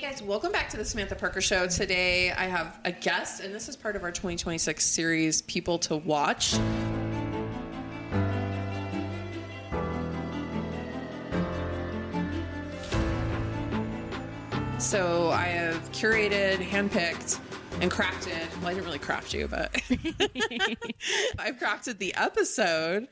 Guys, welcome back to the Samantha Parker Show. Today I have a guest, and this is part of our 2026 series, People to Watch. So I have curated, handpicked, and crafted. Well, I didn't really craft you, but I've crafted the episode.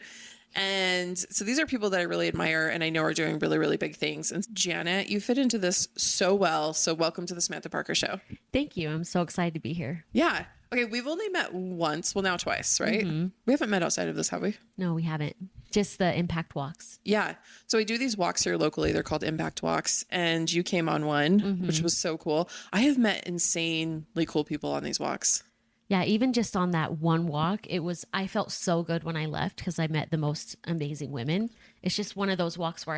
And so these are people that I really admire and I know are doing really, really big things. And Janet, you fit into this so well. So welcome to the Samantha Parker Show. Thank you. I'm so excited to be here. Yeah. Okay. We've only met once. Well, now twice, right? Mm-hmm. We haven't met outside of this, have we? No, we haven't. Just the impact walks. Yeah. So we do these walks here locally. They're called impact walks. And you came on one, which was so cool. I have met insanely cool people on these walks. Yeah, even just on that one walk, I felt so good when I left because I met the most amazing women. It's just one of those walks where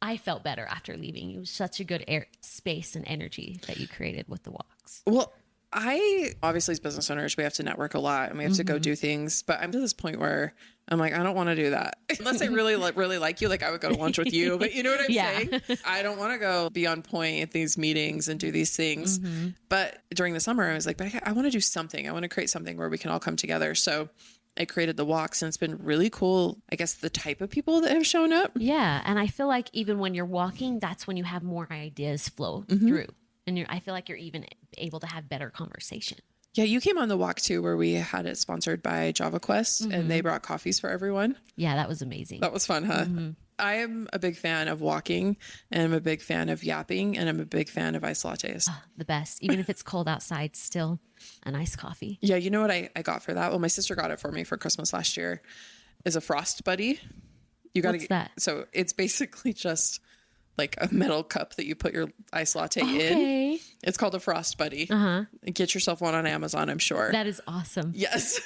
I felt better after leaving. It was such a good space and energy that you created with the walks. Well, obviously as business owners, we have to network a lot and we have to go do things, but I'm to this point where I'm like, I don't want to do that unless I really like you. Like I would go to lunch with you, but you know what I'm saying? I don't want to go be on point at these meetings and do these things. But during the summer, I was like, but I want to do something. I want to create something where we can all come together. So I created the walks and it's been really cool. I guess the type of people that have shown up. Yeah. And I feel like even when you're walking, that's when you have more ideas flow through. And I feel like you're even able to have better conversation. Yeah, you came on the walk too, where we had it sponsored by Java Quest and they brought coffees for everyone. Yeah, that was amazing. That was fun, huh? I am a big fan of walking and I'm a big fan of yapping and I'm a big fan of iced lattes. Oh, the best. Even if it's cold outside, still a nice coffee. Yeah, you know what I got for that? Well, my sister got it for me for Christmas last year is a Frost Buddy. What's that? So it's basically just like a metal cup that you put your iced latte in. It's called a Frost Buddy. Get yourself one on Amazon, I'm sure. That is awesome. Yes.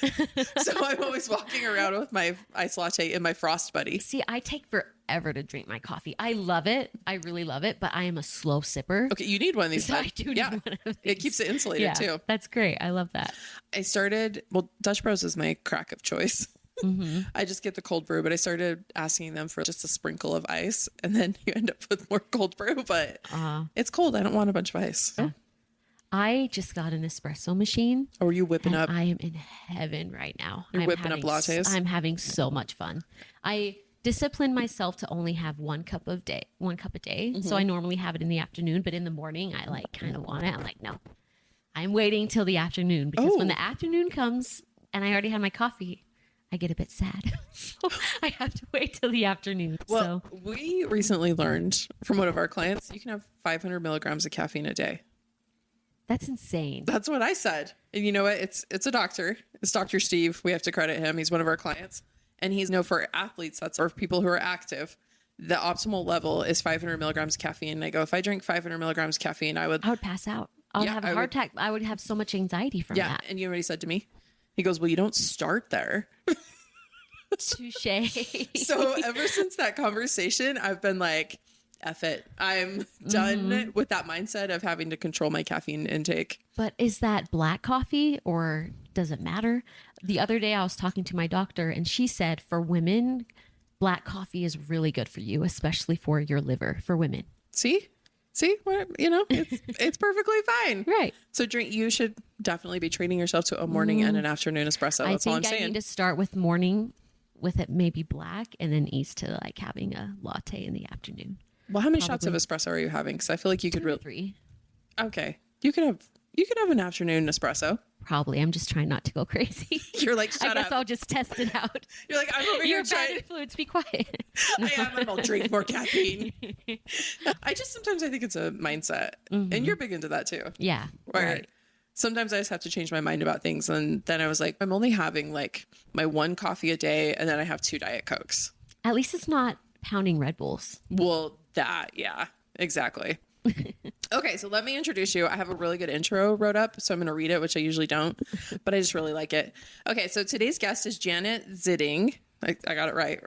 So I'm always walking around with my iced latte in my Frost Buddy. See, I take forever to drink my coffee. I love it. I really love it, but I am a slow sipper. Okay, you need one of these. So I do need one of these. It keeps it insulated too. That's great. I love that. Dutch Bros is my crack of choice. I just get the cold brew, but I started asking them for just a sprinkle of ice and then you end up with more cold brew, but it's cold. I don't want a bunch of ice. I just got an espresso machine. Or are you whipping up? I am in heaven right now. You're whipping up lattes? I'm having so much fun. I discipline myself to only have one cup a day. So I normally have it in the afternoon, but in the morning I kind of want it. I'm like, no, I'm waiting till the afternoon because when the afternoon comes and I already had my coffee, I get a bit sad. So I have to wait till the afternoon. Well, we recently learned from one of our clients, you can have 500 milligrams of caffeine a day. That's insane. That's what I said. And you know what? It's a doctor. It's Dr. Steve. We have to credit him. He's one of our clients. And he's known for athletes. That's for people who are active. The optimal level is 500 milligrams of caffeine. And I go, if I drink 500 milligrams of caffeine, I would pass out. I would have a heart attack. I would have so much anxiety from that. And you know what he said to me? He goes, well, you don't start there. Touche. So ever since that conversation, I've been like, F it. I'm done with that mindset of having to control my caffeine intake. But is that black coffee or does it matter? The other day I was talking to my doctor and she said for women, black coffee is really good for you, especially for your liver for women. See, what, it's perfectly fine. Right. So you should definitely be treating yourself to a morning and an afternoon espresso. That's all I'm saying. I need to start with morning with it maybe black and then ease to like having a latte in the afternoon. Well, how many shots of espresso are you having? Because I feel like you could really 3. Okay. You could have an afternoon espresso. Probably. I'm just trying not to go crazy. You're like, shut up. I guess I'll just test it out. You're like, I'm over here trying. You're bad influence. Be quiet. I am. And I'll drink more caffeine. Sometimes I think it's a mindset. And you're big into that too. Yeah. Right. Sometimes I just have to change my mind about things. And then I was like, I'm only having like my 1 coffee a day. And then I have 2 Diet Cokes. At least it's not pounding Red Bulls. Well, yeah, exactly. Okay, so let me introduce you. I have a really good intro wrote up, so I'm going to read it, which I usually don't, but I just really like it. Okay, so today's guest is Janet Zitting. I got it right?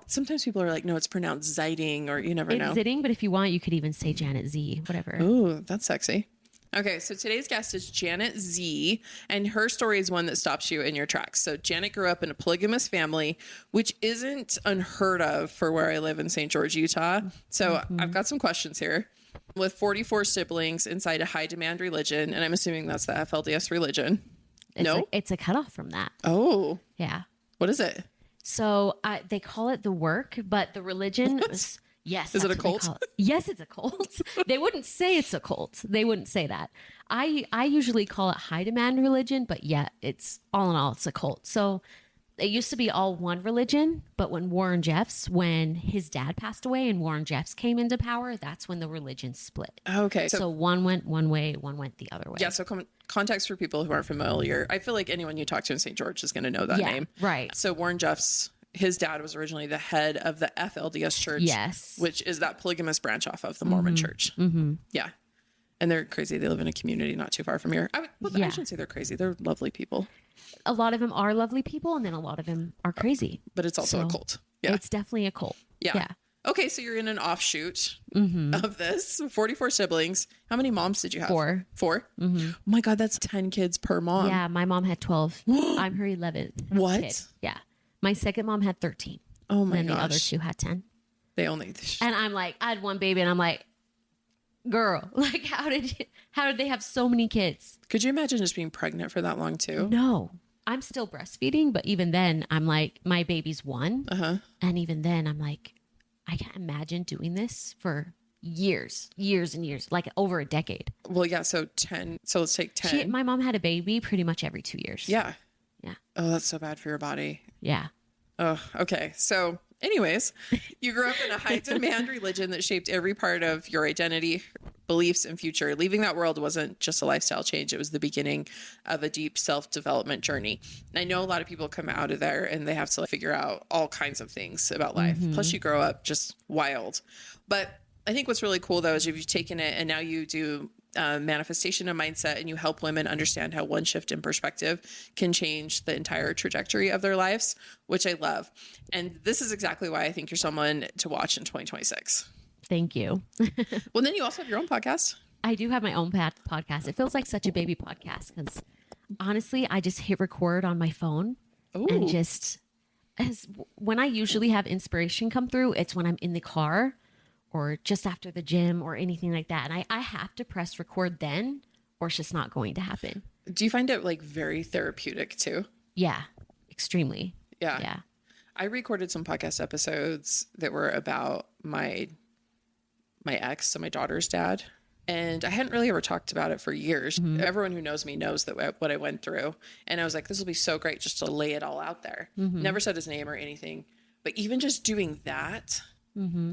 Sometimes people are like, no, it's pronounced Zitting, or you never know. It's Zitting, but if you want, you could even say Janet Z, whatever. Ooh, that's sexy. Okay, so today's guest is Janet Z, and her story is one that stops you in your tracks. So Janet grew up in a polygamous family, which isn't unheard of for where I live in St. George, Utah. So I've got some questions here. with 44 siblings inside a high demand religion. And I'm assuming that's the FLDS religion. It's a cutoff from that. Oh. Yeah. What is it? So they call it the work, but the religion was, yes. Is it a cult? Yes, it's a cult. They wouldn't say it's a cult. They wouldn't say that. I usually call it high demand religion, but yeah, it's all in all, it's a cult. So it used to be all one religion, but when his dad passed away and Warren Jeffs came into power, that's when the religion split. Okay. So one went one way, one went the other way. Yeah. So context for people who aren't familiar. I feel like anyone you talk to in St. George is going to know that name. Right. So Warren Jeffs, his dad was originally the head of the FLDS church. Yes. Which is that polygamous branch off of the Mormon church. Mm-hmm. Yeah. And they're crazy. They live in a community not too far from here. I shouldn't say they're crazy. They're lovely people. A lot of them are lovely people, and then a lot of them are crazy. But it's also a cult. Yeah. It's definitely a cult. Yeah. Okay, so you're in an offshoot of this. 44 siblings. How many moms did you have? 4. 4? Mm-hmm. Oh my God, that's 10 kids per mom. Yeah, my mom had 12. I'm her 11th. What? Kid. Yeah. My second mom had 13. Oh my gosh. And the other 2 had 10. They only... And I'm like, I had one baby, and I'm like, girl, like, how did they have so many kids? Could you imagine just being pregnant for that long too? No. I'm still breastfeeding, but even then, I'm like, my baby's 1. And even then, I'm like, I can't imagine doing this for years and years, like over a decade. Well, yeah. So 10. So let's take 10. My mom had a baby pretty much every 2 years. Yeah. Yeah. Oh, that's so bad for your body. Yeah. Oh, okay. So anyways, you grew up in a high demand religion that shaped every part of your identity, beliefs, and future. Leaving that world wasn't just a lifestyle change. It was the beginning of a deep self-development journey. And I know a lot of people come out of there and they have to figure out all kinds of things about life. Plus you grow up just wild. But I think what's really cool though, is if you've taken it and now you do manifestation and mindset, and you help women understand how one shift in perspective can change the entire trajectory of their lives, which I love. And this is exactly why I think you're someone to watch in 2026. Thank you. Well, then you also have your own podcast. I do have my own podcast. It feels like such a baby podcast because honestly, I just hit record on my phone. Ooh. And just when I usually have inspiration come through, it's when I'm in the car or just after the gym or anything like that. And I have to press record then, or it's just not going to happen. Do you find it like very therapeutic too? Yeah, extremely. Yeah. Yeah. I recorded some podcast episodes that were about my ex, so my daughter's dad. And I hadn't really ever talked about it for years. Everyone who knows me knows that what I went through. And I was like, this will be so great just to lay it all out there. Never said his name or anything. But even just doing that,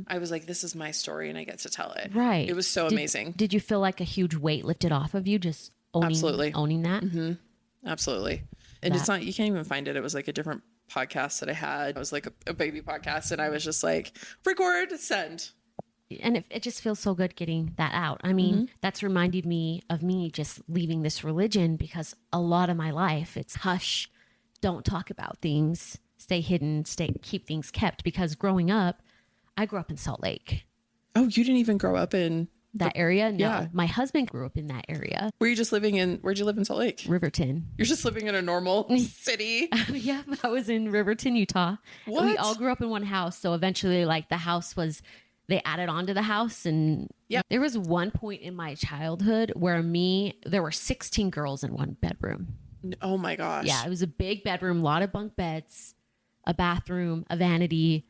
I was like, this is my story and I get to tell it. Right. It was so amazing. Did you feel like a huge weight lifted off of you just owning that? Absolutely. And it's not, you can't even find it. It was like a different podcast that I had. It was like a baby podcast. And I was just like, record, send. And it just feels so good getting that out. I mean, that's reminded me of me just leaving this religion, because a lot of my life it's hush, don't talk about things, stay hidden, keep things kept. Because growing up, I grew up in Salt Lake. Oh, you didn't even grow up in that area? No, yeah. My husband grew up in that area. Were you just living in, where'd you live in Salt Lake? Riverton. You're just living in a normal city? Yeah, I was in Riverton, Utah. What? We all grew up in one house. So eventually like the house was, they added on to the house. And there was one point in my childhood where there were 16 girls in one bedroom. Oh my gosh. Yeah, it was a big bedroom, a lot of bunk beds, a bathroom, a vanity.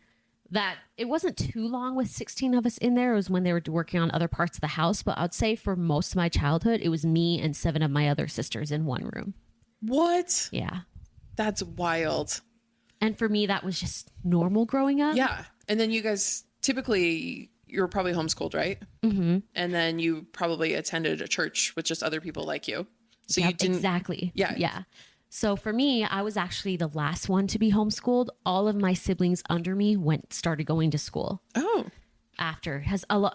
That it wasn't too long with 16 of us in there. It was when they were working on other parts of the house. But I'd say for most of my childhood, it was me and 7 of my other sisters in one room. What? Yeah. That's wild. And for me, that was just normal growing up. Yeah. And then you guys, typically, you were probably homeschooled, right? Mm-hmm. And then you probably attended a church with just other people like you. So you didn't. Exactly. Yeah. Yeah. So for me, I was actually the last one to be homeschooled. All of my siblings under me started going to school. Oh. After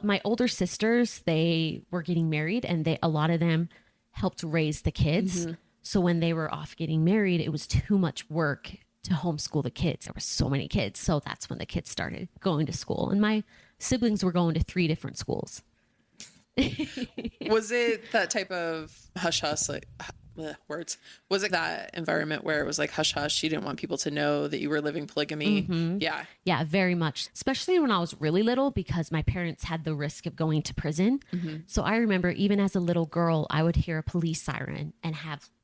my older sisters, they were getting married, and a lot of them helped raise the kids. So when they were off getting married, it was too much work to homeschool the kids. There were so many kids. So that's when the kids started going to school. And my siblings were going to 3 different schools. Was it that type of hush hush, words. Was it that environment where it was like hush hush? You didn't want people to know that you were living polygamy? Yeah. Yeah, very much. Especially when I was really little, because my parents had the risk of going to prison. So I remember even as a little girl, I would hear a police siren and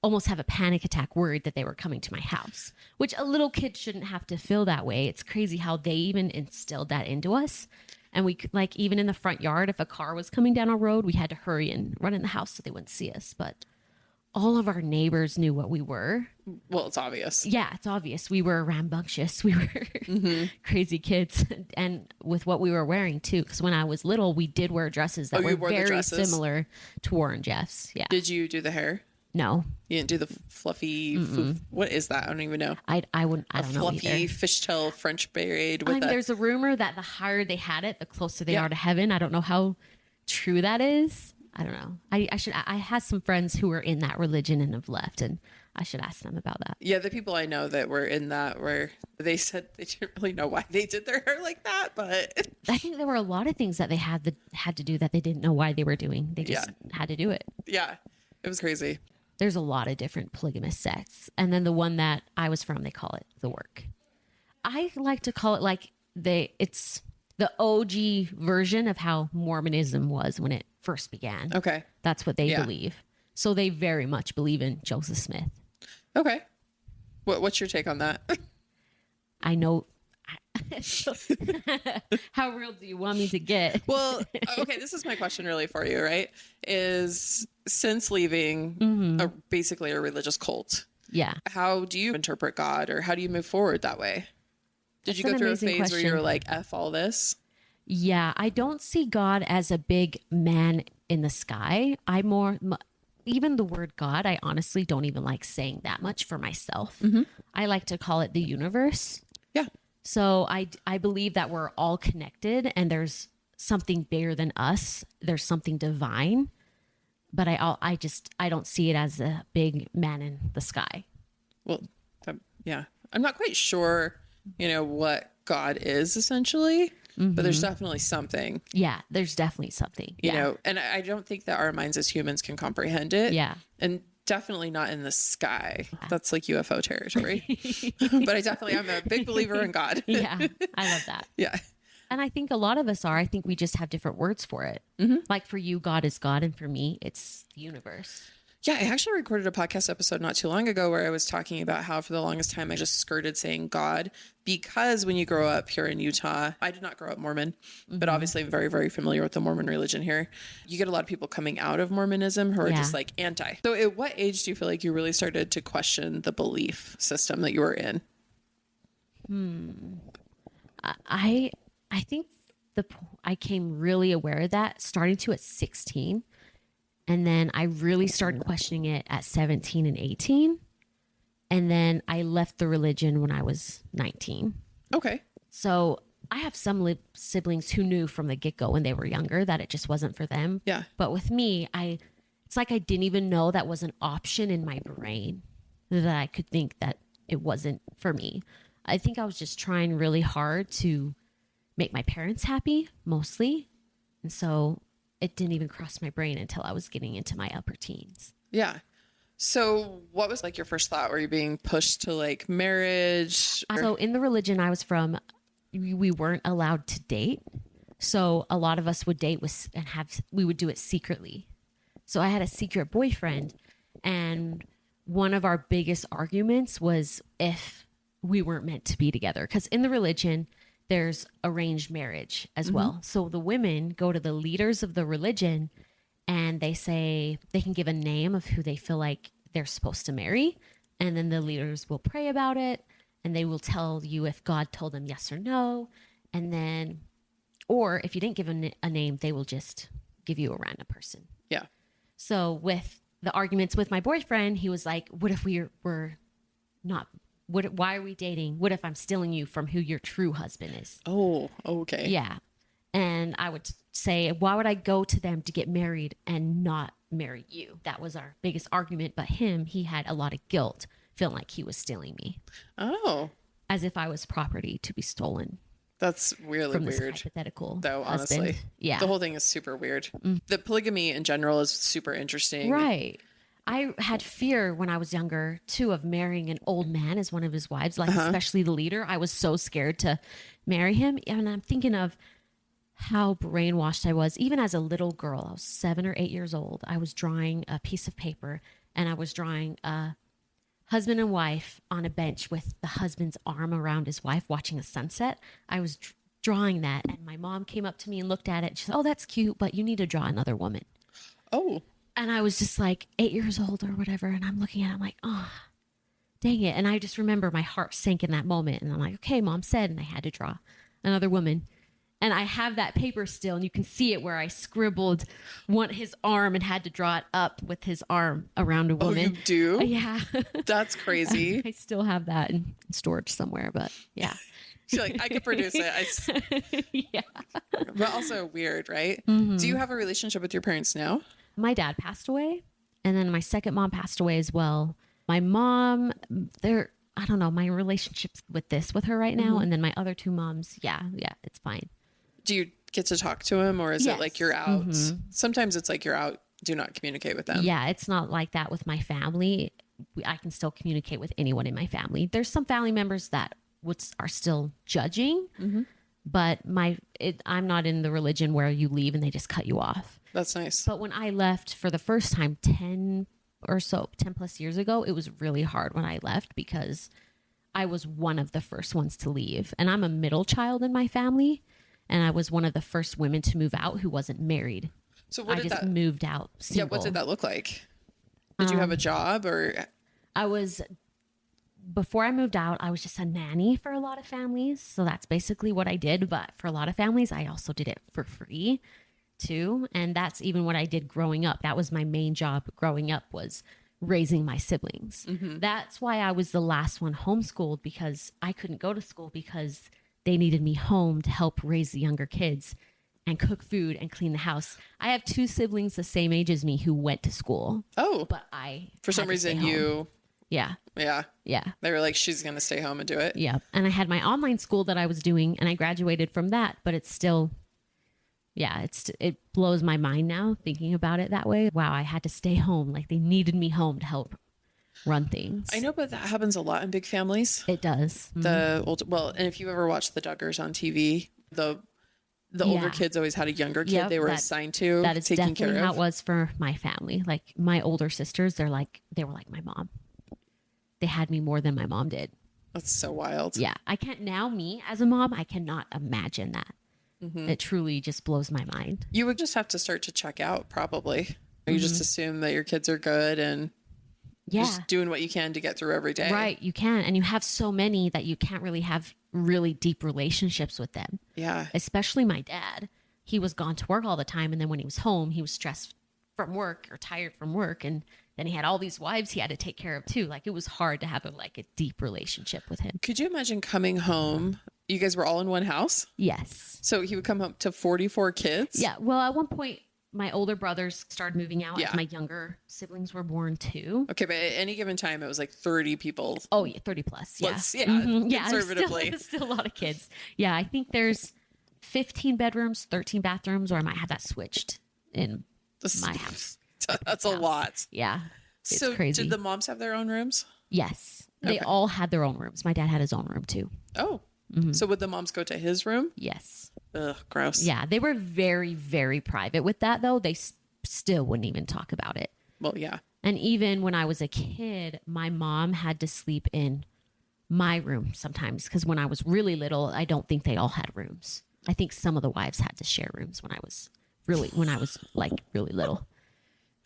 almost have a panic attack, worried that they were coming to my house, which a little kid shouldn't have to feel that way. It's crazy how they even instilled that into us. And we could, like, even in the front yard, if a car was coming down our road, we had to hurry and run in the house so they wouldn't see us. But all of our neighbors knew what we were. Well, it's obvious. Yeah, it's obvious. We were rambunctious. We were crazy kids. And with what we were wearing, too. Because when I was little, we did wear dresses that were very similar to Warren Jeff's. Yeah. Did you do the hair? No. You didn't do the fluffy, what is that? I don't even know. I don't know fluffy either. fishtail French braid with There's a rumor that the higher they had it, the closer they are to heaven. I don't know how true that is. I don't know. I had some friends who were in that religion and have left, and I should ask them about that. Yeah, the people I know that were in that, where they said they didn't really know why they did their hair like that, but I think there were a lot of things that they had to do that they didn't know why they were doing. They just had to do it. Yeah, it was crazy. There's a lot of different polygamous sects. And then the one that I was from, they call it the work. I like to call it like it's the OG version of how Mormonism was when it first began. Okay. That's what they believe. So they very much believe in Joseph Smith. Okay. What's your take on that? I know. How real do you want me to get? Well, okay, this is my question really for you, right? Is since leaving basically a religious cult, how do you interpret God, or how do you move forward that way? Did you go through a phase where you were like, F all this? Yeah, I don't see God as a big man in the sky. Even the word God, I honestly don't even like saying that much for myself. I like to call it the universe. Yeah. So I believe that we're all connected and there's something bigger than us. There's something divine, but I don't see it as a big man in the sky. Well, yeah, I'm not quite sure, what God is essentially, but there's definitely something. Yeah, there's definitely something. You know, and I don't think that our minds as humans can comprehend it. Yeah. And definitely not in the sky. That's like UFO territory. But I'm a big believer in God. Yeah, I love that. Yeah. And I think a lot of us are. I think we just have different words for it. Like for you, God is God. And for me, it's the universe. Yeah, I actually recorded a podcast episode not too long ago where I was talking about how for the longest time I just skirted saying God, because when you grow up here in Utah, I did not grow up Mormon, but obviously I'm very, very familiar with the Mormon religion here. You get a lot of people coming out of Mormonism who are just like anti. So at what age do you feel like you really started to question the belief system that you were in? I think I came really aware of that starting to at 16. And then I really started questioning it at 17 and 18. And then I left the religion when I was 19. Okay. So I have some siblings who knew from the get-go when they were younger that it just wasn't for them. Yeah. But with me, it's like I didn't even know that was an option in my brain, that I could think that it wasn't for me. I think I was just trying really hard to make my parents happy, mostly. And so it didn't even cross my brain until I was getting into my upper teens. Yeah. So what was like your first thought? Were you being pushed to like marriage? So in the religion I was from, we weren't allowed to date. So a lot of us would date we would do it secretly. So I had a secret boyfriend, and one of our biggest arguments was if we weren't meant to be together. Because in the religion, there's arranged marriage as well. So the women go to the leaders of the religion and they say they can give a name of who they feel like they're supposed to marry. And then the leaders will pray about it and they will tell you if God told them yes or no. And then, or if you didn't give a name, they will just give you a random person. Yeah. So with the arguments with my boyfriend, he was like, what if we're not, why are we dating? What if I'm stealing you from who your true husband is? Oh, okay. Yeah. And I would say, why would I go to them to get married and not marry you? That was our biggest argument. But he had a lot of guilt, feeling like he was stealing me. Oh. As if I was property to be stolen. That's really from weird. This hypothetical though, husband. honestly. Yeah. The whole thing is super weird. The polygamy in general is super interesting. Right. I had fear when I was younger too of marrying an old man as one of his wives, like especially the leader. I was so scared to marry him. And I'm thinking of how brainwashed I was. Even as a little girl, I was 7 or 8 years old. I was drawing a piece of paper and I was drawing a husband and wife on a bench with the husband's arm around his wife watching a sunset. I was drawing that and my mom came up to me and looked at it. She said, "Oh, that's cute, but you need to draw another woman." Oh. And I was just like 8 years old or whatever. And I'm looking at it, I'm like, oh, dang it. And I just remember my heart sank in that moment. And I'm like, okay, Mom said, and I had to draw another woman. And I have that paper still, and you can see it where I scribbled his arm and had to draw it up with his arm around a woman. Oh, you do? Yeah. That's crazy. I still have that in storage somewhere, but yeah. You're like, I could produce it. Yeah. But also weird, right? Mm-hmm. Do you have a relationship with your parents now? My dad passed away, and then my second mom passed away as well. My mom, I don't know, my relationship's with her right now. And then my other two moms, yeah, it's fine. Do you get to talk to him, or is it like you're out? Mm-hmm. Sometimes it's like you're out, do not communicate with them. Yeah, it's not like that with my family. I can still communicate with anyone in my family. There's some family members that are still judging, but I'm not in the religion where you leave and they just cut you off. That's nice. But when I left for the first time 10 plus years ago, it was really hard when I left because I was one of the first ones to leave. And I'm a middle child in my family. And I was one of the first women to move out who wasn't married. So what I moved out single. Yeah, what did that look like? Did you have a job or? Before I moved out, I was just a nanny for a lot of families. So that's basically what I did. But for a lot of families, I also did it for free too. And that's even what I did growing up. That was my main job growing up, was raising my siblings. That's why I was the last one homeschooled, because I couldn't go to school because they needed me home to help raise the younger kids and cook food and clean the house. I have two siblings the same age as me who went to school. Oh, but I, for some reason yeah. They were like, she's going to stay home and do it. Yeah. And I had my online school that I was doing and I graduated from that, but it's still, it blows my mind now thinking about it that way. Wow. I had to stay home. Like they needed me home to help run things. I know, but that happens a lot in big families. It does. And if you ever watch the Duggars on TV, the older kids always had a younger kid they were assigned to. That is taking definitely care how of. it was for my family. Like my older sisters, they were like my mom. They had me more than my mom did. That's so wild. Yeah. I can't now, me as a mom, I cannot imagine that. It truly just blows my mind. You would just have to start to check out probably. You just assume that your kids are good and just doing what you can to get through every day. Right. You can. And you have so many that you can't really have really deep relationships with them. Yeah. Especially my dad. He was gone to work all the time. And then when he was home, he was stressed from work or tired from work. And then he had all these wives he had to take care of too. Like it was hard to have a deep relationship with him. Could you imagine coming home? You guys were all in one house? Yes. So he would come home to 44 kids? Yeah. Well, at one point, my older brothers started moving out as my younger siblings were born too. Okay, but at any given time, it was like 30 people. Oh, yeah, 30 plus. Yeah. Conservatively. Still a lot of kids. Yeah, I think there's 15 bedrooms, 13 bathrooms, or I might have that switched in my house. That's a lot. Yeah. It's so crazy. Did the moms have their own rooms? Yes. They all had their own rooms. My dad had his own room too. Oh. So would the moms go to his room? Yes. Ugh, gross. Yeah. They were very, very private with that though. They still wouldn't even talk about it. Well, yeah. And even when I was a kid, my mom had to sleep in my room sometimes because when I was really little, I don't think they all had rooms. I think some of the wives had to share rooms when I was really little.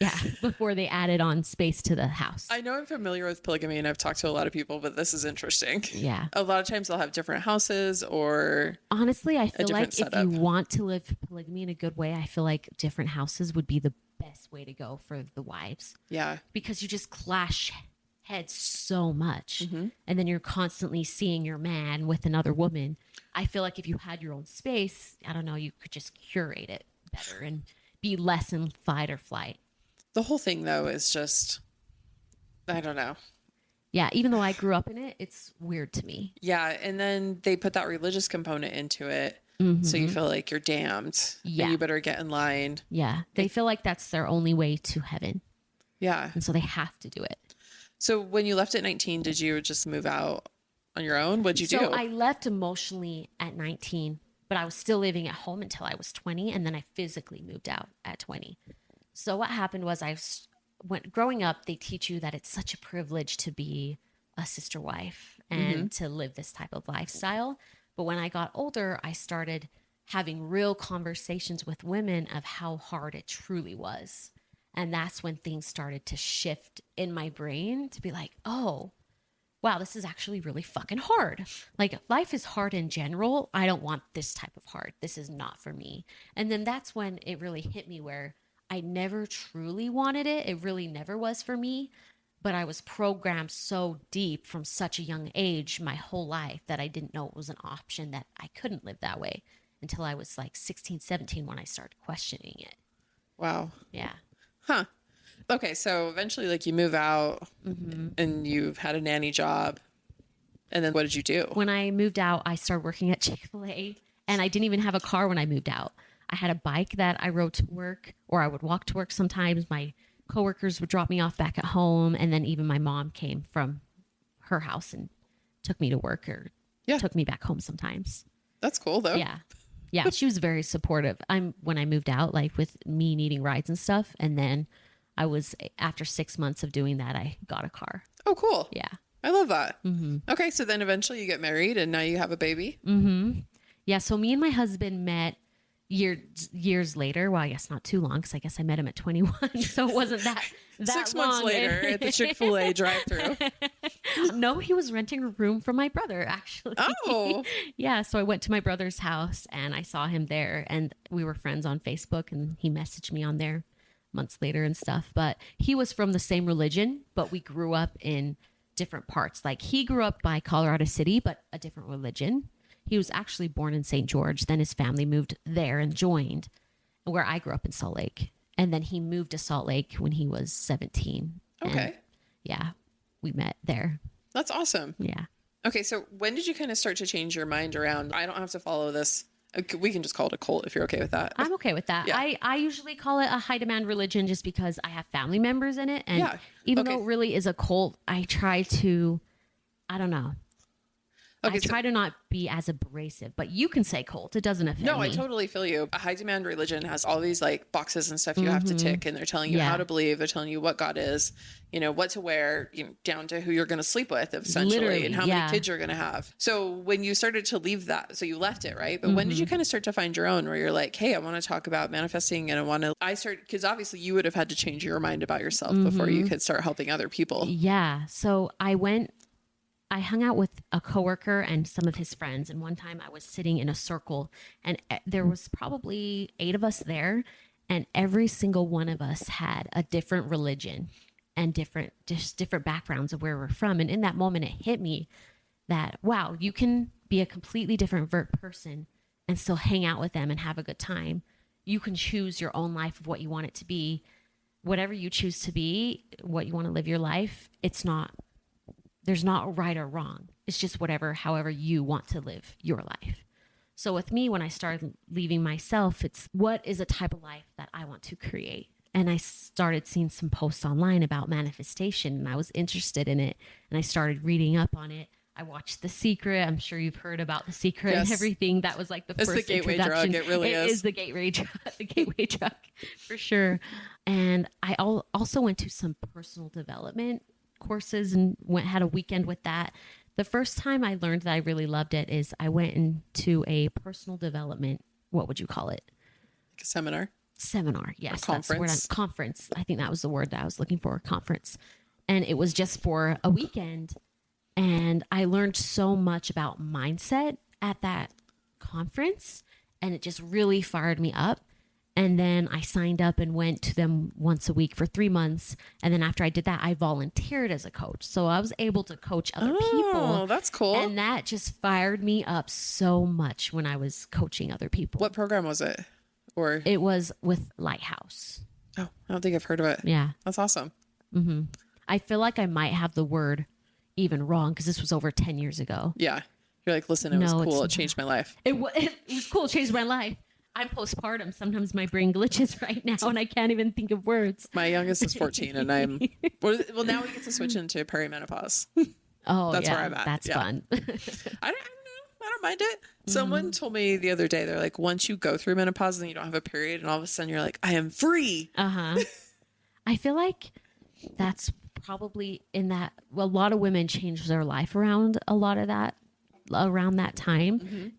Yeah, before they added on space to the house. I know I'm familiar with polygamy and I've talked to a lot of people, but this is interesting. Yeah. A lot of times they'll have different houses or honestly, I feel like setup. If you want to live polygamy in a good way, I feel like different houses would be the best way to go for the wives. Yeah. Because you just clash heads so much. And then you're constantly seeing your man with another woman. I feel like if you had your own space, I don't know, you could just curate it better and be less in fight or flight. The whole thing, though, is just, I don't know. Yeah, even though I grew up in it, it's weird to me. Yeah, and then they put that religious component into it. So you feel like you're damned. Yeah. And you better get in line. Yeah, they feel like that's their only way to heaven. Yeah. And so they have to do it. So when you left at 19, did you just move out on your own? What'd you do? So I left emotionally at 19, but I was still living at home until I was 20. And then I physically moved out at 20. So what happened was growing up, they teach you that it's such a privilege to be a sister wife and to live this type of lifestyle. But when I got older, I started having real conversations with women of how hard it truly was. And that's when things started to shift in my brain to be like, oh, wow, this is actually really fucking hard. Like, life is hard in general. I don't want this type of hard. This is not for me. And then that's when it really hit me where I never truly wanted it. It really never was for me. But I was programmed so deep from such a young age, my whole life, that I didn't know it was an option, that I couldn't live that way until I was like 16, 17 when I started questioning it. Wow. Yeah. Huh. Okay. So eventually, like, you move out and you've had a nanny job. And then what did you do? When I moved out, I started working at Chick-fil-A, and I didn't even have a car when I moved out. I had a bike that I rode to work, or I would walk to work sometimes. My coworkers would drop me off back at home. And then even my mom came from her house and took me to work, or took me back home sometimes. That's cool though. Yeah. Yeah. She was very supportive. When I moved out, like with me needing rides and stuff. And then after 6 months of doing that, I got a car. Oh, cool. Yeah. I love that. Okay. So then eventually you get married and now you have a baby. Yeah. So me and my husband met years later. Well, I guess not too long, because I guess I met him at 21. So it wasn't that 6 long. months later at the Chick-fil-A drive-thru. No, he was renting a room from my brother, actually. Oh. Yeah. So I went to my brother's house and I saw him there, and we were friends on Facebook, and he messaged me on there months later and stuff. But he was from the same religion, but we grew up in different parts. Like, he grew up by Colorado City, but a different religion. He was actually born in St. George. Then his family moved there and joined, where I grew up in Salt Lake. And then he moved to Salt Lake when he was 17. Okay. And yeah, we met there. That's awesome. Yeah. Okay. So when did you kind of start to change your mind around, I don't have to follow this? We can just call it a cult if you're okay with that. I'm okay with that. Yeah. I usually call it a high demand religion just because I have family members in it. And even though it really is a cult, I try to, I don't know. Okay, I try to not be as abrasive, but you can say cult. It doesn't offend me. No, I totally feel you. A high demand religion has all these like boxes and stuff you have to tick, and they're telling you how to believe. They're telling you what God is, what to wear, down to who you're going to sleep with, essentially, literally, and how many kids you're going to have. So when you started to leave that, so you left it, right? But when did you kind of start to find your own, where you're like, hey, I want to talk about manifesting, and because obviously you would have had to change your mind about yourself before you could start helping other people. Yeah. So I hung out with a coworker and some of his friends. And one time I was sitting in a circle, and there was probably 8 of us there. And every single one of us had a different religion and different backgrounds of where we're from. And in that moment, it hit me that, wow, you can be a completely different person and still hang out with them and have a good time. You can choose your own life of what you want it to be. Whatever you choose to be, what you want to live your life, there's not right or wrong. It's just however you want to live your life. So with me, when I started leaving myself, it's what is a type of life that I want to create. And I started seeing some posts online about manifestation, and I was interested in it. And I started reading up on it. I watched The Secret. I'm sure you've heard about The Secret and everything. That was like the first It's the gateway introduction. drug. It really is. It is the gateway drug, for sure. And I also went to some personal development courses and had a weekend with that. The first time I learned that I really loved it is I went into a personal development, what would you call it? Like a seminar. Yes. That's the word. Conference. I think that was the word that I was looking for, conference. And it was just for a weekend. And I learned so much about mindset at that conference, and it just really fired me up. And then I signed up and went to them once a week for 3 months. And then after I did that, I volunteered as a coach. So I was able to coach other people. Oh, that's cool. And that just fired me up so much when I was coaching other people. What program was it? Or it was with Lighthouse. Oh, I don't think I've heard of it. Yeah. That's awesome. I feel like I might have the word even wrong, because this was over 10 years ago. Yeah. You're like, listen, it was cool. It changed my life. It was cool. It changed my life. I'm postpartum. Sometimes my brain glitches right now and I can't even think of words. My youngest is 14 and well, now we get to switch into perimenopause. Oh, That's yeah, where I'm at. that's fun. I don't know. I don't mind it. Someone told me the other day, they're like, once you go through menopause and you don't have a period and all of a sudden you're like, I am free. I feel like that's probably in that, well, a lot of women change their life around a lot of that, around that time.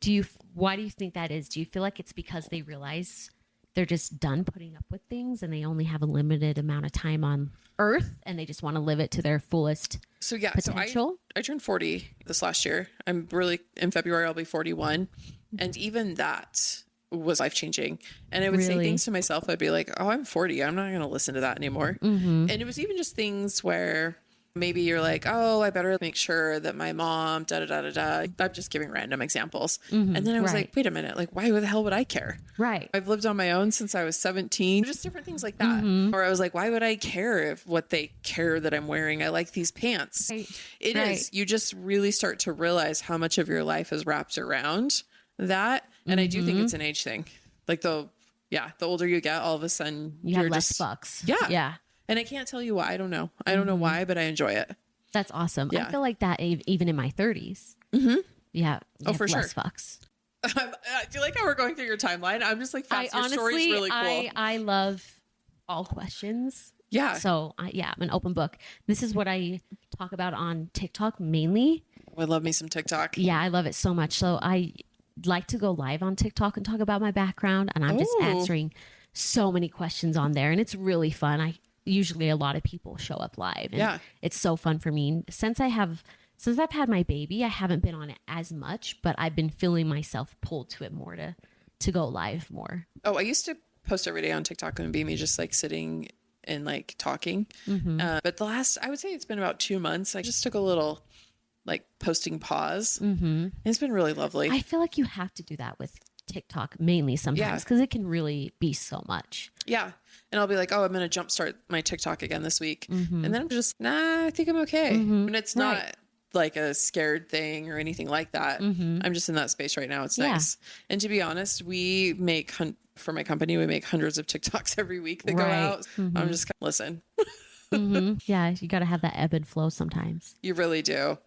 Why do you think that is? Do you feel like it's because they realize they're just done putting up with things and they only have a limited amount of time on earth and they just want to live it to their fullest potential? I turned 40 this last year. I'm really, in February, I'll be 41. And even that was life-changing. And I would say things to myself. I'd be like, oh, I'm 40. I'm not going to listen to that anymore. And it was even just things where maybe you're like, oh, I better make sure that my mom, da, da, da, da, da. I'm just giving random examples. And then I was like, wait a minute, like, why the hell would I care? Right. I've lived on my own since I was 17, just different things like that. Or I was like, why would I care if what they care that I'm wearing? I like these pants. It is, you just really start to realize how much of your life is wrapped around that. And I do think it's an age thing. Like the older you get, all of a sudden you have less fucks. Yeah. And I can't tell you why. I don't know. I don't know why, but I enjoy it. That's awesome. I feel like that even in my 30s. Yeah. Oh, for sure. Less fucks. I feel like how we're going through your timeline. I'm just like, your story's really cool. I love all questions. Yeah. So I'm an open book. This is what I talk about on TikTok mainly. Oh, I love me some TikTok. Yeah, I love it so much. So I like to go live on TikTok and talk about my background, and I'm just answering so many questions on there, and it's really fun. Usually a lot of people show up live, and it's so fun for me. Since I've had my baby, I haven't been on it as much, but I've been feeling myself pulled to it more to go live more. Oh, I used to post every day on TikTok and be me just like sitting and like talking. But I would say it's been about 2 months. I just took a little like posting pause. It's been really lovely. I feel like you have to do that with TikTok mainly sometimes because it can really be so much. Yeah. And I'll be like, oh, I'm going to jumpstart my TikTok again this week. And then I'm just, I think I'm okay. And it's not like a scared thing or anything like that. I'm just in that space right now. It's nice. And to be honest, we make, for my company, we make hundreds of TikToks every week that go out. I'm just kind of listen. Yeah. You got to have that ebb and flow sometimes. You really do.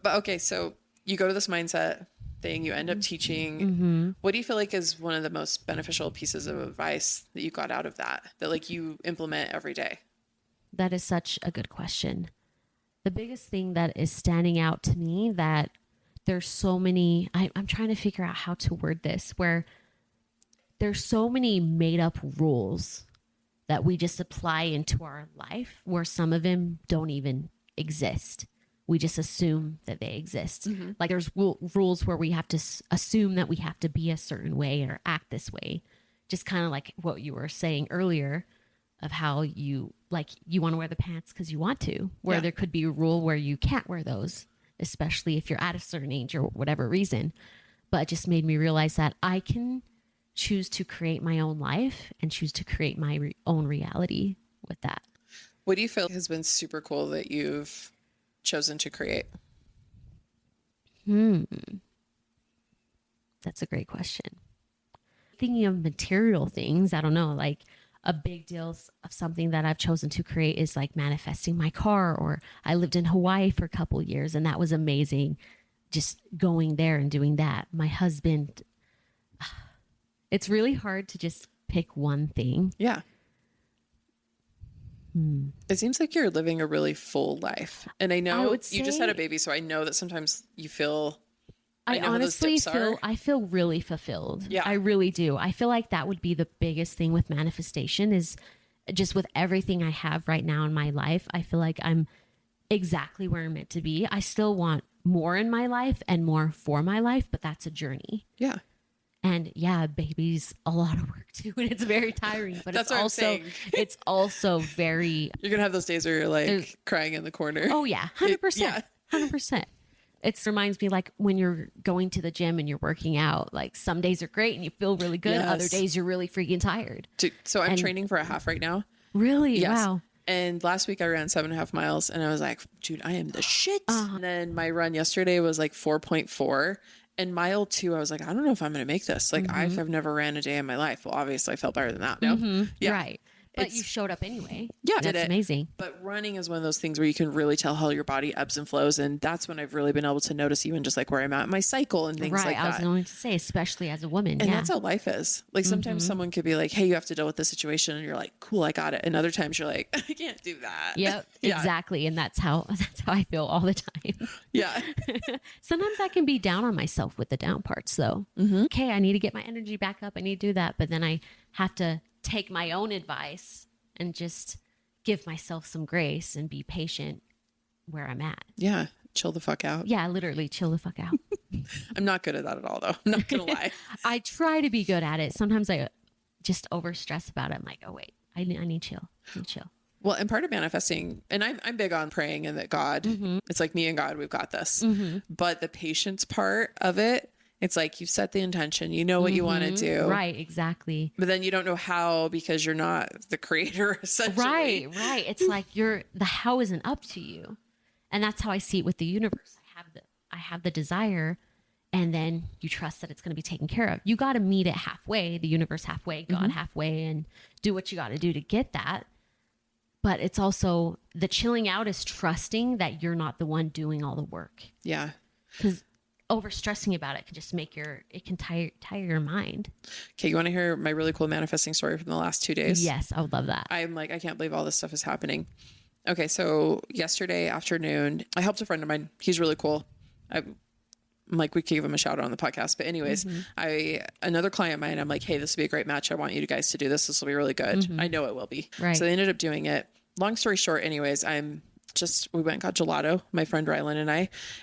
But okay. So you go to this mindset thing, you end up teaching. What do you feel like is one of the most beneficial pieces of advice that you got out of that like you implement every day? That is such a good question. The biggest thing that is standing out to me, that there's so many, I'm trying to figure out how to word this, where there's so many made up rules that we just apply into our life, where some of them don't even exist. We just assume that they exist. Like there's rules where we have to assume that we have to be a certain way or act this way. Just kind of like what you were saying earlier of how you want to wear the pants because you want to, where there could be a rule where you can't wear those, especially if you're at a certain age or whatever reason. But it just made me realize that I can choose to create my own life and choose to create my own reality with that. What do you feel has been super cool that you've chosen to create? That's a great question. Thinking of material things, I don't know, like a big deal of something that I've chosen to create is like manifesting my car, or I lived in Hawaii for a couple of years and that was amazing. Just going there and doing that. My husband, it's really hard to just pick one thing. Yeah. It seems like you're living a really full life. And I know you just had a baby, so I know that sometimes you feel, I honestly feel really fulfilled. Yeah. I really do. I feel like that would be the biggest thing with manifestation, is just with everything I have right now in my life. I feel like I'm exactly where I'm meant to be. I still want more in my life and more for my life, but that's a journey. Yeah. And baby's a lot of work too, and it's very tiring, but it's also very, you're gonna have those days where you're like crying in the corner. Oh yeah, 100%. 100%. It reminds me like when you're going to the gym and you're working out, like some days are great and you feel really good. Yes. Other days you're really freaking tired. So I'm training for a half right now. Really? Yes. Wow. And last week I ran 7.5 miles and I was like, dude, I am the shit. And then my run yesterday was like 4.4. And mile 2, I was like, I don't know if I'm going to make this. Like I've never ran a day in my life. Well, obviously I felt better than that. No. Yeah. Right. But you showed up anyway. Yeah. That's amazing. But running is one of those things where you can really tell how your body ebbs and flows. And that's when I've really been able to notice even just like where I'm at in my cycle and things like that. I was going to say, especially as a woman. And that's how life is. Like sometimes someone could be like, hey, you have to deal with this situation. And you're like, cool, I got it. And other times you're like, I can't do that. Yep, exactly. And that's how I feel all the time. Yeah. Sometimes I can be down on myself with the down parts though. Okay, I need to get my energy back up. I need to do that. But then I have to take my own advice and just give myself some grace and be patient where I'm at. Yeah. Chill the fuck out. Yeah, literally chill the fuck out. I'm not good at that at all, though. I'm not going to lie. I try to be good at it. Sometimes I just over stress about it. I'm like, oh, wait, I need chill. I need chill. Well, and part of manifesting, and I'm big on praying and that God, it's like me and God, we've got this. But the patience part of it, it's like you've set the intention, you know what you want to do. Right, exactly. But then you don't know how because you're not the creator, essentially. Right. It's like the how isn't up to you. And that's how I see it with the universe. I have the desire, and then you trust that it's going to be taken care of. You got to meet it halfway, the universe halfway, God halfway, and do what you got to do to get that. But it's also the chilling out is trusting that you're not the one doing all the work. Yeah. Because over stressing about it can just make it can tire your mind. Okay. You want to hear my really cool manifesting story from the last 2 days? Yes, I would love that. I'm like, I can't believe all this stuff is happening. Okay. So yesterday afternoon, I helped a friend of mine. He's really cool. I'm like, we could give him a shout out on the podcast, but anyways, another client of mine, I'm like, hey, this would be a great match. I want you guys to do this. This will be really good. I know it will be. Right. So they ended up doing it. Long story short, anyways, we went and got gelato, my friend Rylan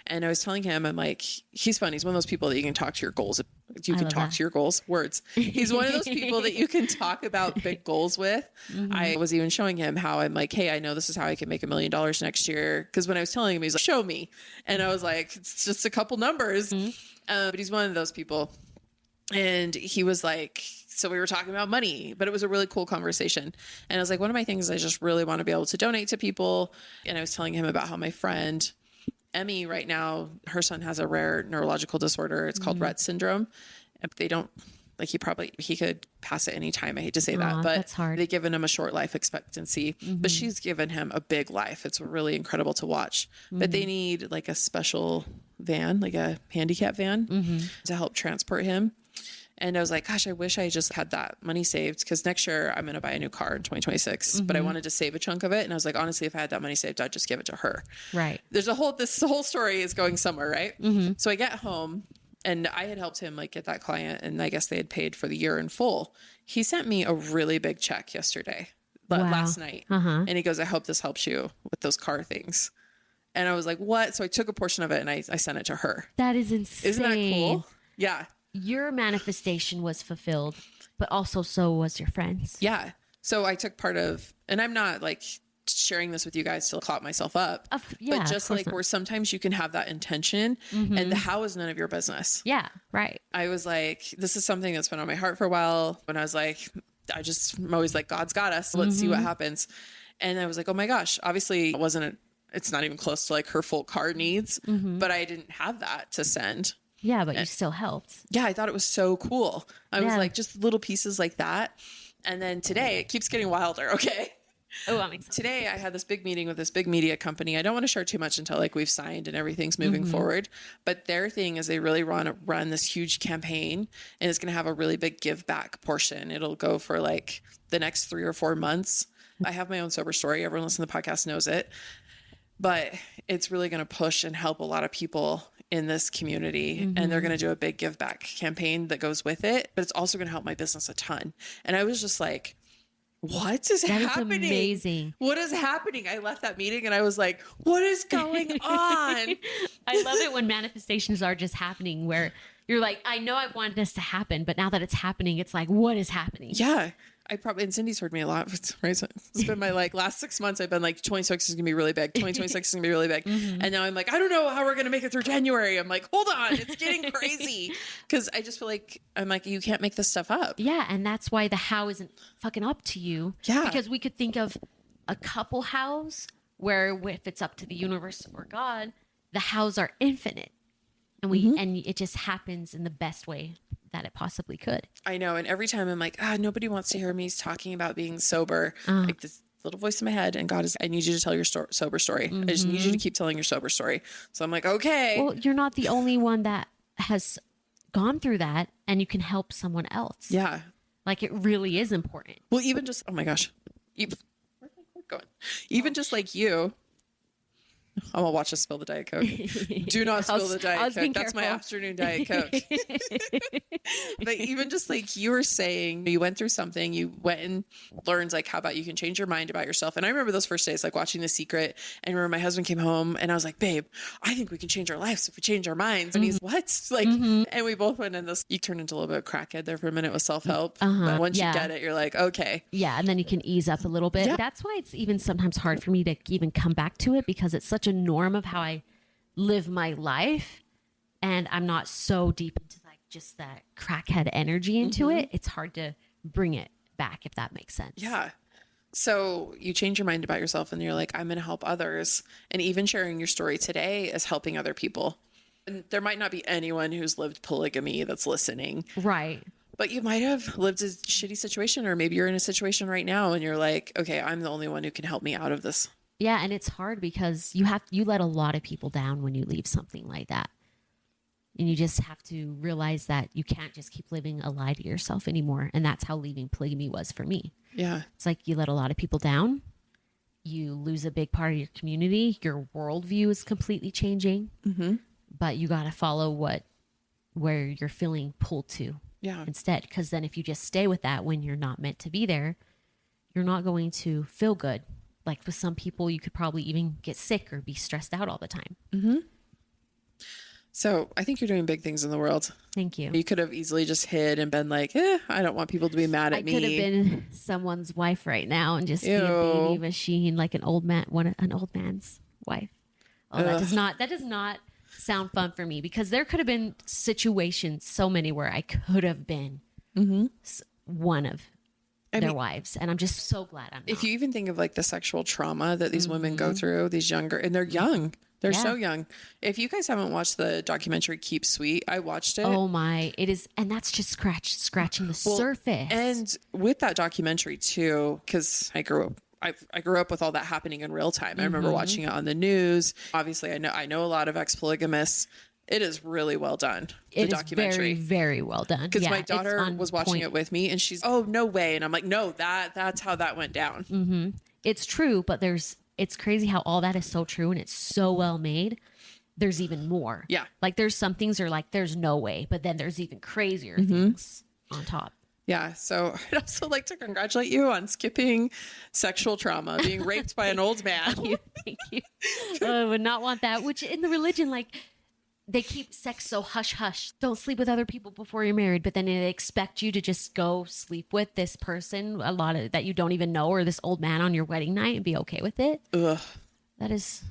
and I was telling him, I'm like, he's fun. He's one of those people that you can talk to your goals. You can talk to your goals, words. He's one of those people that you can talk about big goals with. I was even showing him how I'm like, hey, I know this is how I can make $1 million next year. Cause when I was telling him, he's like, show me. And I was like, it's just a couple numbers. But he's one of those people. And he was like, so we were talking about money, but it was a really cool conversation. And I was like, one of my things I just really want to be able to donate to people. And I was telling him about how my friend Emmy right now, her son has a rare neurological disorder. It's called Rett syndrome. They don't like, he could pass at any time. I hate to say that, but that's hard. they've given him a short life expectancy, but she's given him a big life. It's really incredible to watch, but they need like a special van, like a handicap van to help transport him. And I was like, gosh, I wish I just had that money saved because next year I'm going to buy a new car in 2026, but I wanted to save a chunk of it. And I was like, honestly, if I had that money saved, I'd just give it to her. Right. This whole story is going somewhere. Right. So I get home and I had helped him like get that client and I guess they had paid for the year in full. He sent me a really big check yesterday, last night. And he goes, I hope this helps you with those car things. And I was like, what? So I took a portion of it and I sent it to her. That is insane. Isn't that cool? Yeah. Your manifestation was fulfilled, but also so was your friend's. Yeah. So I took part of, and I'm not like sharing this with you guys to clap myself up, but just like where sometimes you can have that intention and the how is none of your business. Yeah. Right. I was like, this is something that's been on my heart for a while. When I was like, I'm always like, God's got us. Let's see what happens. And I was like, oh my gosh, obviously it's not even close to like her full car needs, but I didn't have that to send. Yeah, but you still helped. Yeah, I thought it was so cool. I was like, just little pieces like that. And then today, it keeps getting wilder, okay? Oh, I'm excited. Today, I had this big meeting with this big media company. I don't want to share too much until like we've signed and everything's moving forward. But their thing is they really want to run this huge campaign and it's going to have a really big give back portion. It'll go for like the next 3 or 4 months. I have my own sober story. Everyone listening to the podcast knows it. But it's really going to push and help a lot of people in this community. And they're going to do a big give back campaign that goes with it, but it's also going to help my business a ton. And I was just like, what is happening? That is amazing. What is happening? I left that meeting and I was like, what is going on? I love it when manifestations are just happening where you're like, I know I wanted this to happen, but now that it's happening, it's like, what is happening? Yeah. And Cindy's heard me a lot. Right? It's been my like last 6 months. I've been like, 26 is gonna be really big. 2026 is gonna be really big. And now I'm like, I don't know how we're gonna make it through January. I'm like, hold on, it's getting crazy. Cause I just feel like, I'm like, you can't make this stuff up. Yeah. And that's why the how isn't fucking up to you. Yeah. Because we could think of a couple hows where if it's up to the universe or God, the hows are infinite. And and it just happens in the best way that it possibly could. I know. And every time I'm like, nobody wants to hear me talking about being sober. Like this little voice in my head, and God is, I need you to tell your sober story. I just need you to keep telling your sober story. So I'm like, okay. Well, you're not the only one that has gone through that, and you can help someone else. Yeah. Like it really is important. Well, even just, oh my gosh. Where's my cord going? Even just like you. I'm gonna watch us spill the Diet Coke. Do not spill the Diet Coke. That's my afternoon Diet Coke. But even just like you were saying, you went through something, you went and learned like how about you can change your mind about yourself. And I remember those first days, like watching The Secret. And I remember my husband came home and I was like, babe, I think we can change our lives if we change our minds. And he's what? Like, and we both went in this, you turned into a little bit of crackhead there for a minute with self-help. But once you get it, you're like, okay. Yeah. And then you can ease up a little bit. Yeah. That's why it's even sometimes hard for me to even come back to it, because it's such a norm of how I live my life, and I'm not so deep into like just that crackhead energy into it. It's hard to bring it back, if that makes sense. Yeah. So you change your mind about yourself and you're like, I'm going to help others. And even sharing your story today is helping other people. And there might not be anyone who's lived polygamy that's listening. Right. But you might have lived a shitty situation, or maybe you're in a situation right now and you're like, okay, I'm the only one who can help me out of this. Yeah, and it's hard because you let a lot of people down when you leave something like that. And you just have to realize that you can't just keep living a lie to yourself anymore. And that's how leaving polygamy was for me. Yeah. It's like you let a lot of people down. You lose a big part of your community. Your worldview is completely changing. But you got to follow where you're feeling pulled to instead. Because then if you just stay with that when you're not meant to be there, you're not going to feel good. Like with some people, you could probably even get sick or be stressed out all the time. So I think you're doing big things in the world. Thank you. You could have easily just hid and been like, I don't want people to be mad at me. I could have been someone's wife right now and just be a baby machine, like an old man's wife. Oh, that does not sound fun for me, because there could have been situations, so many, where I could have been one of their wives, and I'm just so glad I'm not. If you even think of like the sexual trauma that these women go through, these younger, and they're young, they're so young. If you guys haven't watched the documentary Keep Sweet, I watched it. Oh my, it is, and that's just scratching the surface. And with that documentary too, because I grew up with all that happening in real time. I remember watching it on the news. Obviously, I know a lot of ex-polygamists. It is really well done. The documentary, very, very well done. Because my daughter was watching it with me, and she's, oh, no way. And I'm like, no, that's how that went down. It's true, but it's crazy how all that is so true, and it's so well made. There's even more. Yeah. Like there's some things are like, there's no way, but then there's even crazier things on top. Yeah. So I'd also like to congratulate you on skipping sexual trauma, being raped by an old man. Thank you. I would not want that, which in the religion, like, they keep sex so hush hush. Don't sleep with other people before you're married, but then they expect you to just go sleep with this person, a lot of that you don't even know, or this old man on your wedding night, and be okay with it. Ugh. That is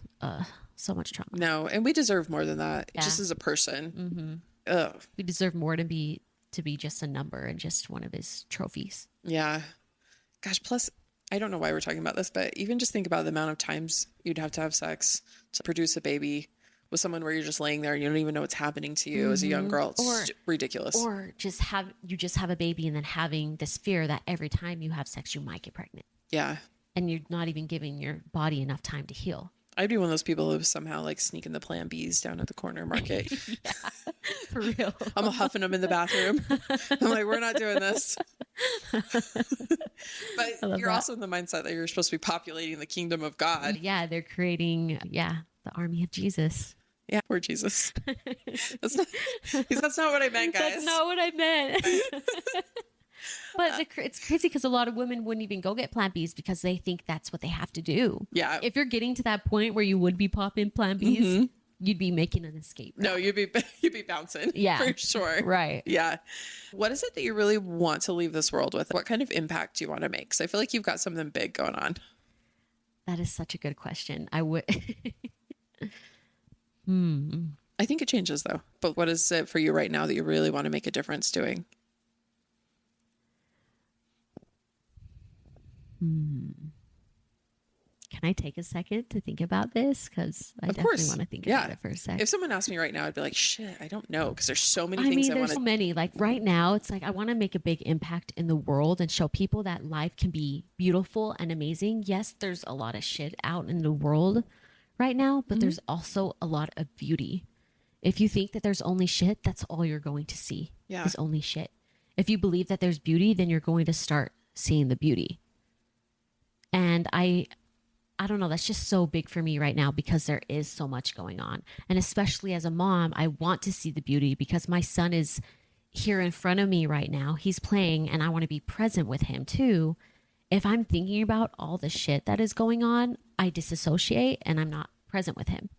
so much trauma. No, and we deserve more than that. Just as a person. Ugh. We deserve more to be just a number and just one of his trophies. Yeah. Gosh, plus I don't know why we're talking about this, but even just think about the amount of times you'd have to have sex to produce a baby with someone where you're just laying there and you don't even know what's happening to you as a young girl. It's ridiculous. Or just have a baby and then having this fear that every time you have sex, you might get pregnant. Yeah. And you're not even giving your body enough time to heal. I'd be one of those people who somehow like sneaking the Plan Bs down at the corner market. Yeah, for real. I'm huffing them in the bathroom. I'm like, we're not doing this. But you're also in the mindset that you're supposed to be populating the kingdom of God. Yeah, they're creating, the army of Jesus. Yeah, poor Jesus. That's not what I meant, guys. That's not what I meant. But it's crazy because a lot of women wouldn't even go get Plan Bs because they think that's what they have to do. Yeah. If you're getting to that point where you would be popping Plan Bs, you'd be making an escape. No, you'd be bouncing. Yeah, for sure. Right. Yeah. What is it that you really want to leave this world with? What kind of impact do you want to make? Because I feel like you've got something big going on. That is such a good question. I would. I think it changes though. But what is it for you right now that you really want to make a difference doing? Can can I take a second to think about this? Because I definitely want to think about it for a sec. If someone asked me right now, I'd be like, shit, I don't know. Because there's so many I things mean, I want there's to. so many. Like right now, it's like I want to make a big impact in the world and show people that life can be beautiful and amazing. Yes, there's a lot of shit out in the world right now, but there's also a lot of beauty. If you think that there's only shit, that's all you're going to see is only shit. If you believe that there's beauty, then you're going to start seeing the beauty. And I don't know, that's just so big for me right now because there is so much going on. And especially as a mom, I want to see the beauty because my son is here in front of me right now. He's playing and I want to be present with him too. If I'm thinking about all the shit that is going on, I disassociate and I'm not present with him.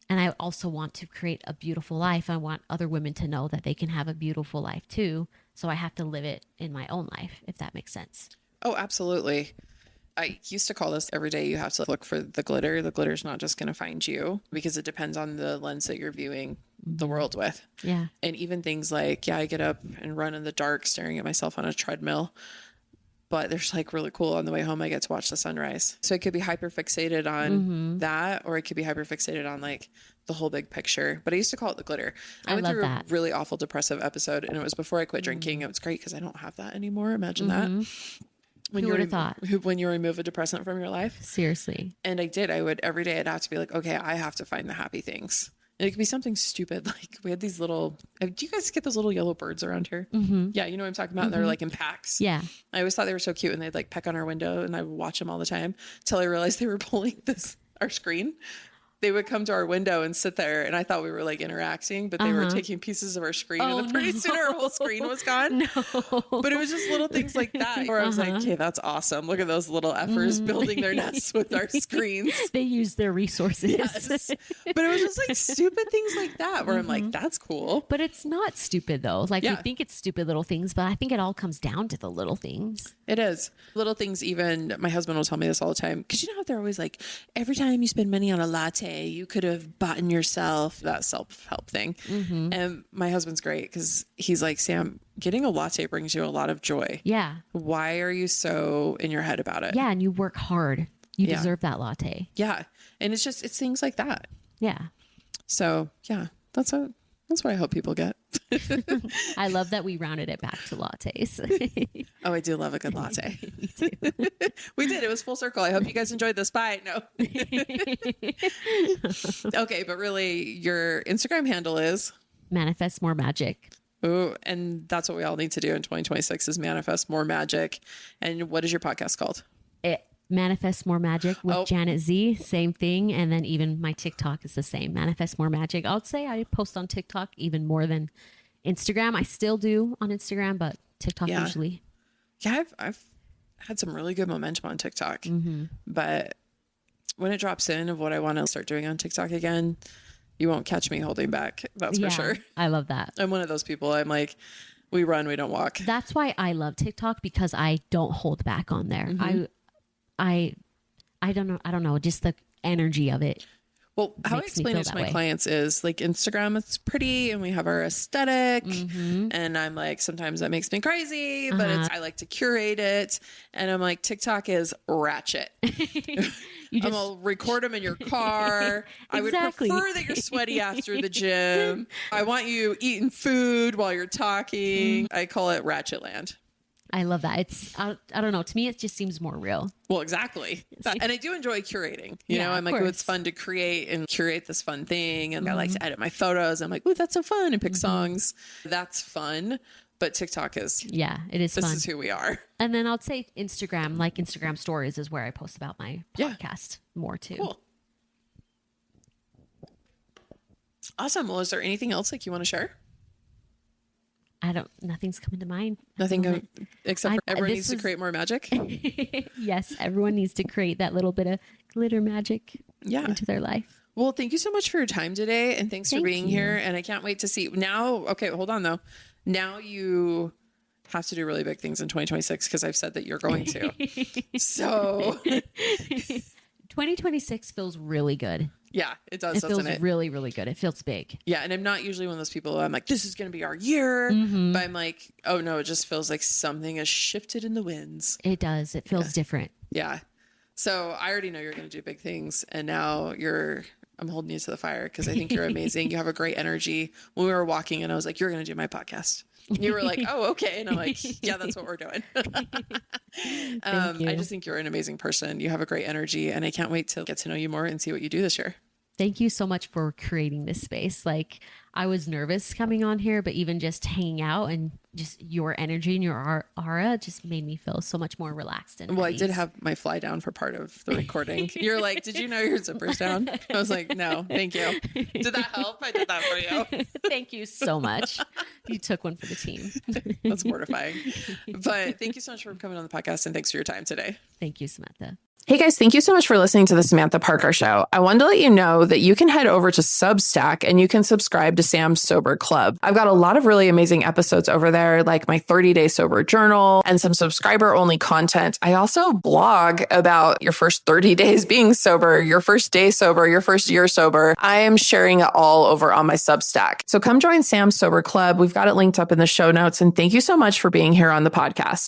And I also want to create a beautiful life. I want other women to know that they can have a beautiful life too. So I have to live it in my own life, if that makes sense. Oh, absolutely. I used to call this every day you have to look for the glitter. The glitter's not just going to find you because it depends on the lens that you're viewing the world with. Yeah. And even things like, I get up and run in the dark staring at myself on a treadmill. But there's like really cool on the way home, I get to watch the sunrise. So it could be hyper fixated on that, or it could be hyper fixated on like the whole big picture. But I used to call it the glitter. I went through a really awful depressive episode and it was before I quit drinking. It was great because I don't have that anymore. Imagine that. Who would have thought? When you remove a depressant from your life. Seriously. And I did. I would every day I'd have to be like, okay, I have to find the happy things. And it could be something stupid. Like we had these little, do you guys get those little yellow birds around here? Yeah. You know what I'm talking about? And they're like in packs. Yeah. I always thought they were so cute and they'd like peck on our window and I would watch them all the time until I realized they were pulling our screen. They would come to our window and sit there and I thought we were like interacting, but they were taking pieces of our screen and then pretty soon our whole screen was gone. But it was just little things like that where I was like, okay, that's awesome. Look at those little effers building their nests with our screens. They use their resources. Yes. But it was just like stupid things like that where I'm like, that's cool. But it's not stupid though. Like we think it's stupid little things, but I think it all comes down to the little things. It is. Little things, even my husband will tell me this all the time. Because you know how they're always like, every time you spend money on a latte, you could have bought yourself that self-help thing. And my husband's great because he's like, Sam, getting a latte brings you a lot of joy. Yeah. Why are you so in your head about it? Yeah. And you work hard. You deserve that latte. Yeah. And it's things like that. Yeah. So yeah, that's what I hope people get. I love that we rounded it back to lattes. Oh, I do love a good latte. Me too. We did. It was full circle. I hope you guys enjoyed this. Bye. No. Okay, but really, your Instagram handle is Manifest More Magic. Oh, and that's what we all need to do in 2026 is manifest more magic. And what is your podcast called? Manifest More Magic with Janet Z, same thing. And then even my TikTok is the same, Manifest More Magic. I would say I post on TikTok even more than Instagram. I still do on Instagram, but TikTok usually. Yeah, I've had some really good momentum on TikTok, but when it drops in of what I want to start doing on TikTok again, you won't catch me holding back. That's for sure. I love that. I'm one of those people. I'm like, we run, we don't walk. That's why I love TikTok because I don't hold back on there. I don't know. I don't know. Just the energy of it. Well, how I explain it to my clients is like Instagram, it's pretty and we have our aesthetic and I'm like, sometimes that makes me crazy, but I like to curate it. And I'm like, TikTok is ratchet. I'm gonna record them in your car. I would prefer that you're sweaty after the gym. I want you eating food while you're talking. I call it Ratchet Land. I love that. It's, I don't know. To me, it just seems more real. Well, exactly. And I do enjoy curating. You know, I'm like, oh, it's fun to create and curate this fun thing. And I like to edit my photos. I'm like, oh, that's so fun. And pick songs. That's fun. But TikTok is. Yeah, it is fun. This is who we are. And then I'll say Instagram, like Instagram stories is where I post about my podcast more too. Cool. Awesome. Well, is there anything else like you want to share? Nothing's coming to mind. Nothing except for everyone needs to create more magic. Yes, everyone needs to create that little bit of glitter magic into their life. Well, thank you so much for your time today. And thanks for being here. And I can't wait to see now. Okay, hold on though. Now you have to do really big things in 2026 because I've said that you're going to. So 2026 feels really good. Yeah, it does. It feels really, really good. It feels big. Yeah. And I'm not usually one of those people I'm like, this is going to be our year. But I'm like, oh no, it just feels like something has shifted in the winds. It does. It feels different. Yeah. So I already know you're going to do big things. And now I'm holding you to the fire because I think you're amazing. You have a great energy. When we were walking and I was like, you're going to do my podcast. And you were like, oh, okay. And I'm like, yeah, that's what we're doing. I just think you're an amazing person. You have a great energy and I can't wait to get to know you more and see what you do this year. Thank you so much for creating this space. Like I was nervous coming on here, but even just hanging out and just your energy and your aura just made me feel so much more relaxed. And well, I did have my fly down for part of the recording. You're like, did you know your zipper's down? I was like, no, thank you. Did that help? I did that for you. Thank you so much. You took one for the team. That's mortifying. But thank you so much for coming on the podcast and thanks for your time today. Thank you, Samantha. Hey guys, thank you so much for listening to the Samantha Parker Show. I wanted to let you know that you can head over to Substack and you can subscribe to Sam's Sober Club. I've got a lot of really amazing episodes over there, like my 30-day sober journal and some subscriber-only content. I also blog about your first 30 days being sober, your first day sober, your first year sober. I am sharing it all over on my Substack. So come join Sam's Sober Club. We've got it linked up in the show notes. And thank you so much for being here on the podcast.